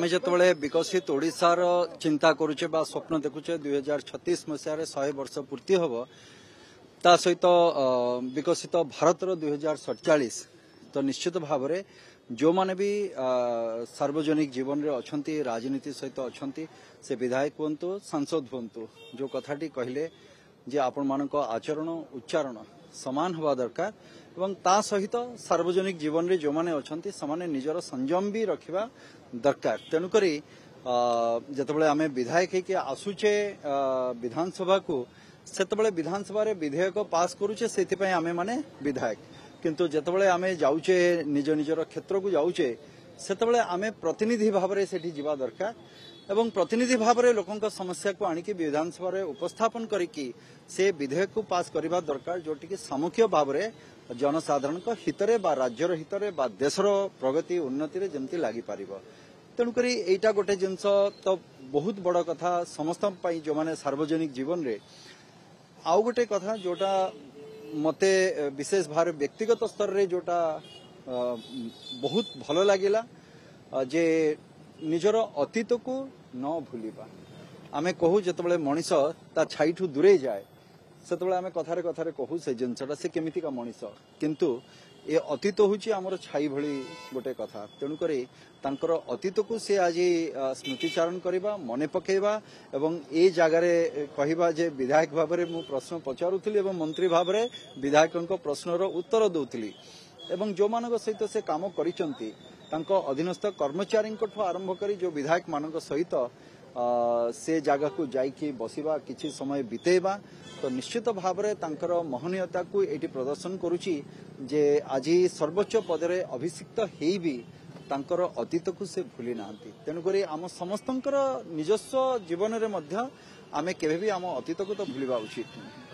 आम जो विकसित ओडिशार चिंता करुचे बा स्वप्न देखुचे 2036 मसीह 100 वर्ष पूर्ति हम ता सहित विकसित भारतर 2047 तो निश्चित भाव में जो माने भी सार्वजनिक जीवन रे अछंती राजनीति सहित अछंती से विधायक हुंतु सांसद हुंतु जो कथाटी कहले जे आपण मानक आचरण उच्चारण समान हवा दरकार एवं ता सहित सार्वजनिक जीवन रे जो माने अछंती समाने निजर संयम भी रखिबा दरकार तेणुकरी जतबले आमे विधायक के आसुचे विधानसभा को सेतबले विधानसभा रे विधेयक पास करूचे सेतिपय आमे माने विधायक किंतु जतबले आमे जाउचे निज निजर क्षेत्र को जाउचे सेतबले आमे प्रतिनिधि भाव रे सेठी जीवा दरकार एवं प्रतिनिधि भाव रे लोकंक समस्या को आनिकी विधानसभा रे उपस्थापन करिकी से विधेयक को पास करिबा दरकार जोटी कि सामुख्य भाव रे जनसाधारण को हितरे बा राज्यर हितरे बा देशर प्रगति उन्नति रे जेमती लागि पारिबो तेणुकरी एटा गोटे जिनस तो बहुत बड़ कथा समस्त जो माने सार्वजनिक जीवन रे आउ गोटे कथा जोटा मते विशेष भाव व्यक्तिगत स्तर रे जोटा बहुत भलो लागिला जे निजर अतीत को न भूलिबा आमे कहू जतबले मनीष ता छाईठू दूरे जाए सेतबले आमे कथारे कथारे कहू से जिनसटा से केमिति का मनीष किंतु ए अतीत होची हमर छाई भली गोटे कथा तेणुकरी तांकर अतीत को से आज स्मृतिचारण करबा मने पकेबा एवं ए जगारे कहबा जे विधायक भाव में मु प्रश्न पचारुथली एवं मंत्री भाव में विधायकक प्रश्नर उत्तर दउथली एवं जो मानक सहित से काम करिसंती तांको अधीनस्थ कर्मचारी आरंभ करी जो विधायक मानक सहित से जगह को जाइकी बसिबा किछि समय बितेबा तो निश्चित भाव में तांकर महनीयता को एटी प्रदर्शन करुची जे आज सर्वोच्च पदरे अभिषिक्त हेई भी तांकर अतीत को से भूली नांती तेणुकरी आम समस्तंकर निजस्व जीवन रे मध्य आमे केबे भी आम अतीत को तो भूलिबा उचित